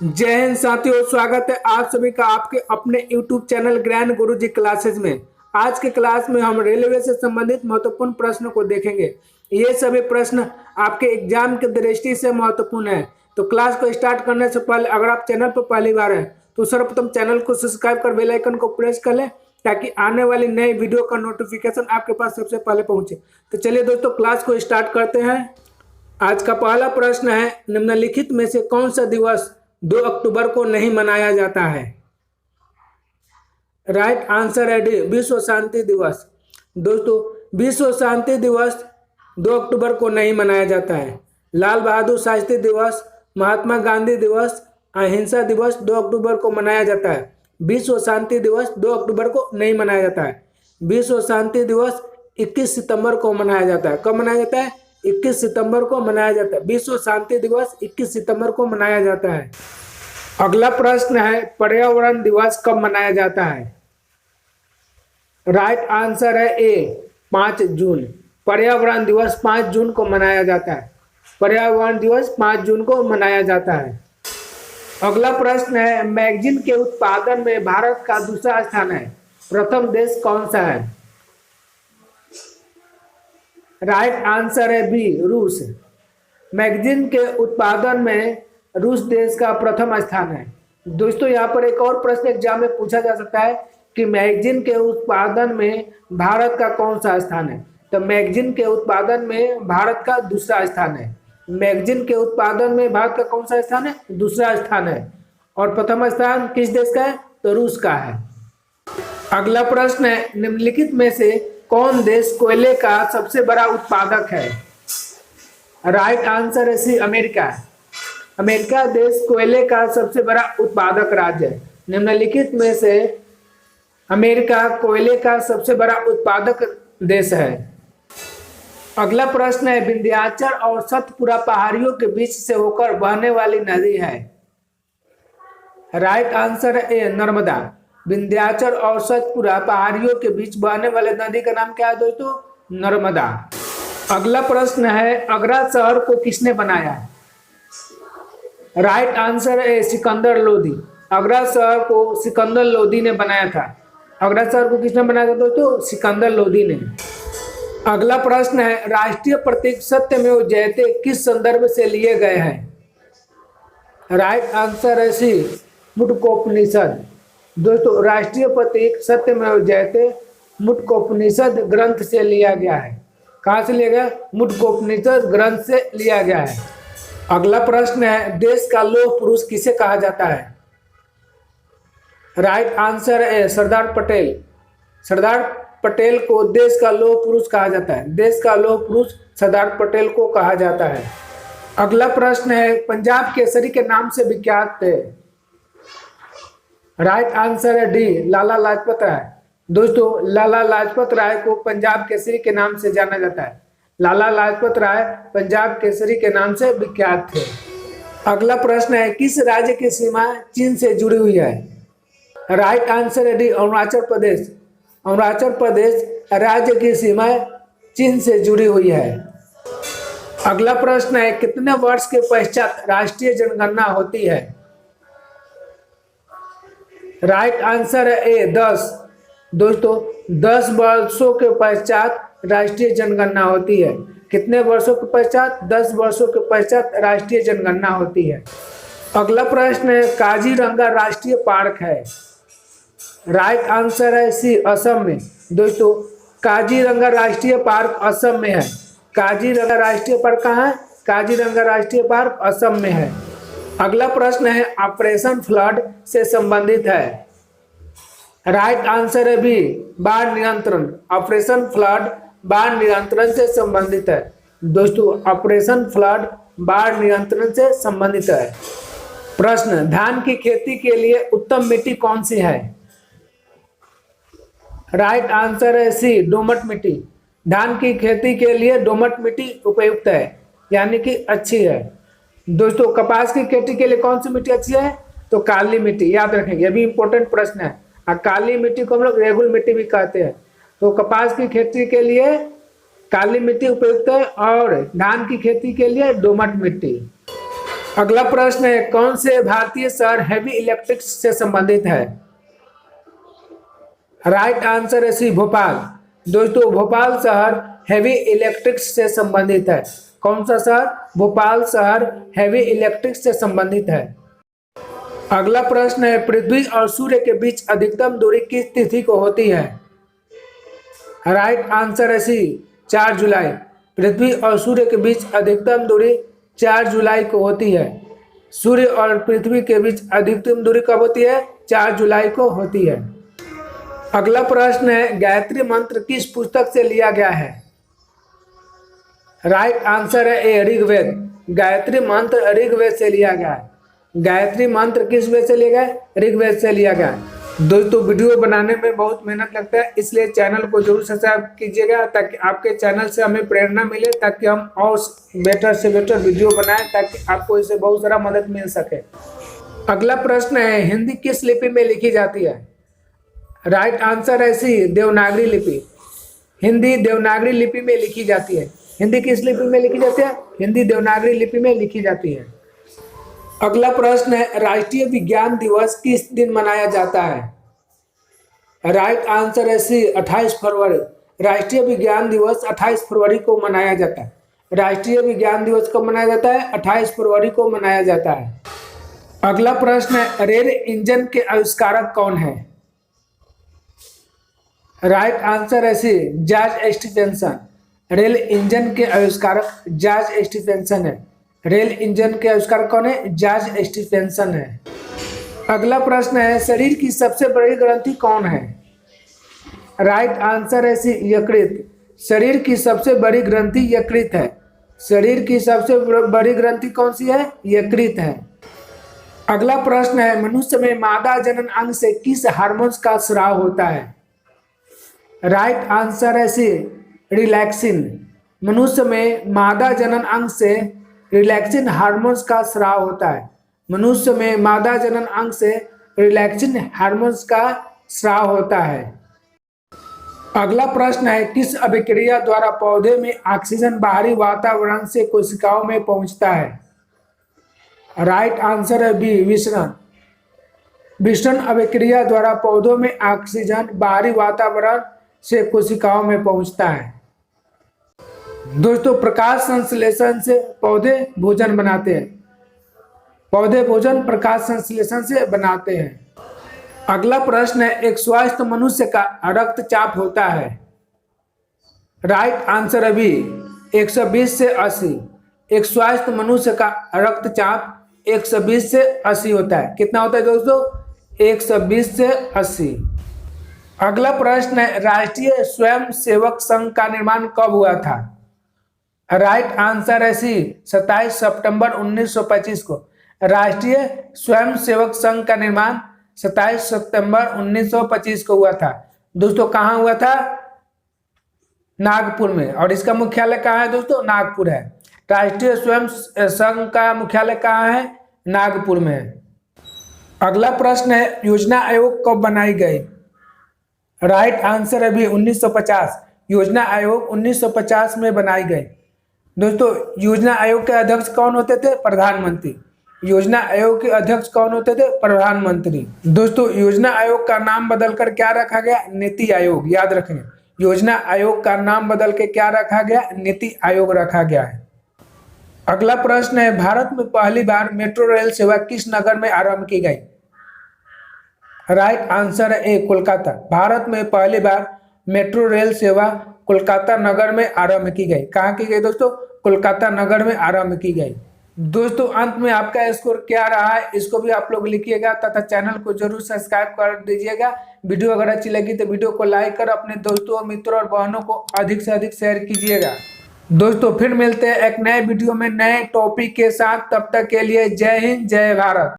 जय हिंद साथियों, स्वागत है आप सभी का आपके अपने YouTube चैनल ज्ञान गुरुजी क्लासेस में। आज के क्लास में हम रेलवे से संबंधित महत्वपूर्ण प्रश्न को देखेंगे। ये सभी प्रश्न आपके एग्जाम की दृष्टि से महत्वपूर्ण है। तो क्लास को स्टार्ट करने से पहले अगर आप चैनल पर पहली बार हैं तो सर्वप्रथम चैनल को सब्सक्राइब कर बेल आइकन को प्रेस कर लें ताकि आने वाली नई वीडियो का नोटिफिकेशन आपके पास सबसे पहले पहुंचे। तो चलिए दोस्तों, क्लास को स्टार्ट करते हैं। आज का पहला प्रश्न है, निम्नलिखित में से कौन सा दिवस 2 अक्टूबर को नहीं मनाया जाता है? राइट आंसर है डी, विश्व शांति दिवस। दोस्तों, विश्व शांति दिवस 2 अक्टूबर को नहीं मनाया जाता है। लाल बहादुर शास्त्री दिवस, महात्मा गांधी दिवस, अहिंसा दिवस 2 अक्टूबर को मनाया जाता है। विश्व शांति दिवस 2 अक्टूबर को नहीं मनाया जाता है। विश्व शांति दिवस 21 सितंबर को मनाया जाता है। कब मनाया जाता है? 21 सितंबर को मनाया जाता है। विश्व शांति दिवस 21 सितंबर को मनाया जाता है। अगला प्रश्न है, पर्यावरण दिवस कब मनाया जाता है? राइट आंसर है ए, 5 जून। पर्यावरण दिवस 5 जून को मनाया जाता है। पर्यावरण दिवस 5 जून को मनाया जाता है। अगला प्रश्न है, मैगजीन के उत्पादन में भारत का दूसरा स्थान है। प्रथम देश कौन सा है? राइट आंसर है बी, रूस। मैगजीन के उत्पादन में रूस देश का प्रथम स्थान है। दोस्तों, यहाँ पर एक और प्रश्न एग्जाम में पूछा जा सकता है कि मैगजीन के उत्पादन में भारत का कौन सा स्थान है? तो मैगजीन के उत्पादन में भारत का दूसरा स्थान है। मैगजीन के उत्पादन में भारत का कौन सा स्थान है? दूसरा स्थान है। और प्रथम स्थान किस देश का है? तो रूस का है। अगला प्रश्न है, निम्नलिखित में से कौन देश कोयले का सबसे बड़ा उत्पादक है? राइट आंसर है सी, अमेरिका। अमेरिका देश कोयले का सबसे बड़ा उत्पादक राज्य है। निम्नलिखित में से अमेरिका कोयले का सबसे बड़ा उत्पादक देश है। अगला प्रश्न है, विंध्याचल और सतपुरा पहाड़ियों के बीच से होकर बहने वाली नदी है। राइट आंसर है ए, नर्मदा। विंध्याचल और सतपुरा पहाड़ियों के बीच बहने वाले नदी का नाम क्या है दोस्तों? नर्मदा। अगला प्रश्न है, आगरा शहर को किसने बनाया? राइट आंसर है सिकंदर लोदी। आगरा शहर को सिकंदर लोदी ने बनाया था। आगरा शहर को किसने बनाया था दोस्तों? सिकंदर लोदी ने। अगला प्रश्न है, राष्ट्रीय प्रतीक सत्यमेव जयते किस संदर्भ से लिए गए हैं? राइट आंसर है सी, मुंडकोपनिषद। दोस्तों, राष्ट्रीय प्रतीक सत्यमेव जयते मुंडकोपनिषद ग्रंथ से लिया गया है। कहाँ से लिया गया? मुंडकोपनिषद ग्रंथ से लिया गया है। अगला प्रश्न है, देश का लौह पुरुष किसे कहा जाता है? राइट आंसर है सरदार पटेल। सरदार पटेल को देश का लौह पुरुष कहा जाता है। देश का लौह पुरुष सरदार पटेल को कहा जाता है। अगला प्रश्न है, पंजाब केसरी के नाम से विख्यात है। राइट आंसर है डी, लाला लाजपत राय। दोस्तों, लाला लाजपत राय को पंजाब केसरी के नाम से जाना जाता है। लाला लाजपत राय पंजाब केसरी के नाम से विख्यात थे। अगला प्रश्न है, किस राज्य की सीमा चीन से जुड़ी हुई है? राइट आंसर है डी, अरुणाचल प्रदेश। अरुणाचल प्रदेश राज्य की सीमा चीन से जुड़ी हुई है। अगला प्रश्न है, कितने वर्ष के पश्चात राष्ट्रीय जनगणना होती है? राइट आंसर है ए, 10। दोस्तों, 10 वर्षों के पश्चात राष्ट्रीय जनगणना होती है। कितने वर्षों के पश्चात? 10 वर्षों के पश्चात राष्ट्रीय जनगणना होती है। अगला प्रश्न है, काजीरंगा राष्ट्रीय पार्क है। राइट आंसर है सी, असम में। दोस्तों, काजीरंगा राष्ट्रीय पार्क असम में है। काजीरंगा राष्ट्रीय पार्क कहाँ है? काजीरंगा राष्ट्रीय पार्क असम में है। अगला प्रश्न है, ऑपरेशन फ्लड से संबंधित है। राइट आंसर है बी, बाढ़ नियंत्रण। ऑपरेशन फ्लड बाढ़ नियंत्रण से संबंधित है। दोस्तों, ऑपरेशन फ्लड बाढ़ नियंत्रण से संबंधित है। प्रश्न, धान की खेती के लिए उत्तम मिट्टी कौन सी है? राइट आंसर है सी, दोमट मिट्टी। धान की खेती के लिए दोमट मिट्टी उपयुक्त है, यानी कि अच्छी है। दोस्तों, कपास की खेती के लिए कौन सी मिट्टी अच्छी है? तो काली मिट्टी। याद रखेंगे, यह भी इंपॉर्टेंट प्रश्न है। काली मिट्टी को हम लोग रेगुल मिट्टी भी कहते हैं। तो कपास की खेती के लिए काली मिट्टी उपयुक्त है और धान की खेती के लिए दोमट मिट्टी। अगला प्रश्न है, कौन से भारतीय शहर हेवी इलेक्ट्रिक्स से संबंधित है? राइट आंसर है सी, भोपाल। दोस्तों भोपाल शहर हेवी इलेक्ट्रिक्स से संबंधित है। कौन सा शहर? भोपाल शहर हेवी इलेक्ट्रिक्स से संबंधित है। अगला प्रश्न है, पृथ्वी और सूर्य के बीच अधिकतम दूरी किस तिथि को होती है? राइट आंसर है सी, 4 जुलाई। पृथ्वी और सूर्य के बीच अधिकतम दूरी 4 जुलाई को होती है। सूर्य और पृथ्वी के बीच अधिकतम दूरी कब होती है? 4 जुलाई को होती है। अगला प्रश्न है, गायत्री मंत्र किस पुस्तक से लिया गया है? राइट आंसर है ए, ऋग्वेद। गायत्री मंत्र ऋग्वेद से लिया गया है। गायत्री मंत्र किस वेद से लिया गया है? ऋग्वेद से लिया गया है। दोस्तों वीडियो बनाने में बहुत मेहनत लगता है, इसलिए चैनल को जरूर सब्सक्राइब कीजिएगा ताकि आपके चैनल से हमें प्रेरणा मिले, ताकि हम और बेटर से बेटर वीडियो बनाएं, ताकि आपको इससे बहुत सारा मदद मिल सके। अगला प्रश्न है, हिंदी किस लिपि में लिखी जाती है? राइट आंसर है सी, देवनागरी लिपि। हिंदी देवनागरी लिपि में लिखी जाती है। हिंदी किस लिपि में लिखी जाती है? हिंदी देवनागरी लिपि में लिखी जाती है। अगला प्रश्न है, राष्ट्रीय विज्ञान दिवस किस दिन मनाया जाता है? राइट आंसर है सी, 28 फरवरी। राष्ट्रीय विज्ञान दिवस 28 फरवरी को मनाया जाता है। राष्ट्रीय विज्ञान दिवस कब मनाया जाता है? 28 फरवरी को मनाया जाता है। अगला प्रश्न है, रेल इंजन के आविष्कारक कौन है? राइट आंसर है सी, जॉर्ज स्टीफेंसन। रेल इंजन के आविष्कारक जॉर्ज स्टीफेंसन है। रेल इंजन के आविष्कारक कौन है? जॉर्ज स्टीफेंसन है। अगला प्रश्न है, शरीर की सबसे बड़ी ग्रंथि कौन है? राइट आंसर है सी, यकृत। शरीर की सबसे बड़ी ग्रंथि यकृत है। शरीर की सबसे बड़ी ग्रंथि कौन सी है? यकृत है। अगला प्रश्न है, मनुष्य में मादा जनन अंग से किस हार्मोन्स का स्राव होता है? राइट आंसर है सी, रिलैक्सिन। मनुष्य में मादा जनन अंग से रिलैक्सिन हार्मोन्स का स्राव होता है। मनुष्य में मादा जनन अंग से रिलैक्सिन हार्मोन्स का स्राव होता है। अगला प्रश्न है, किस अभिक्रिया द्वारा पौधे में ऑक्सीजन बाहरी वातावरण से कोशिकाओं में पहुंचता है? राइट आंसर है बी, विसरण। विसरण अभिक्रिया द्वारा पौधों में ऑक्सीजन बाहरी वातावरण से कोशिकाओं में पहुंचता है। दोस्तों प्रकाश संश्लेषण से पौधे भोजन बनाते हैं। पौधे भोजन प्रकाश संश्लेषण से बनाते हैं। अगला प्रश्न है, एक स्वस्थ मनुष्य का रक्तचाप होता है? राइट आंसर है बी, 120 से 80। एक स्वस्थ मनुष्य का रक्तचाप 120 से 80 होता है। कितना होता है दोस्तों? 120 से 80। अगला प्रश्न है, राष्ट्रीय स्वयं सेवक संघ का निर्माण कब हुआ था? राइट आंसर है सी, 27 सितंबर 1925 को। राष्ट्रीय स्वयं सेवक संघ का निर्माण 27 सितंबर 1925 को हुआ था। दोस्तों कहाँ हुआ था? नागपुर में। और इसका मुख्यालय कहाँ है दोस्तों? नागपुर है। राष्ट्रीय स्वयं संघ का मुख्यालय कहाँ है? नागपुर में है। अगला प्रश्न है, योजना आयोग कब बनाई गई? राइट आंसर है बी, 1950। योजना आयोग 1950 में बनाई गई। दोस्तों योजना आयोग के अध्यक्ष कौन होते थे? प्रधानमंत्री। योजना आयोग के अध्यक्ष कौन होते थे? प्रधानमंत्री। दोस्तों योजना आयोग का नाम बदलकर क्या रखा गया? नीति आयोग। याद रखें, योजना आयोग का नाम बदल के क्या रखा गया? नीति आयोग रखा गया है। अगला प्रश्न है, भारत में पहली बार मेट्रो रेल सेवा किस नगर में आरंभ की गई? राइट आंसर है ए, कोलकाता। भारत में पहली बार मेट्रो रेल सेवा कोलकाता नगर में आरंभ की गई। कहाँ की गई दोस्तों? कोलकाता नगर में आरंभ की गई। दोस्तों अंत में आपका स्कोर क्या रहा है इसको भी आप लोग लिखिएगा, तथा चैनल को जरूर सब्सक्राइब कर दीजिएगा। वीडियो अगर अच्छी लगी तो वीडियो को लाइक कर अपने दोस्तों, मित्रों और बहनों को अधिक से अधिक शेयर कीजिएगा। दोस्तों फिर मिलते हैं एक नए वीडियो में नए टॉपिक के साथ। तब तक के लिए जय हिंद, जय भारत।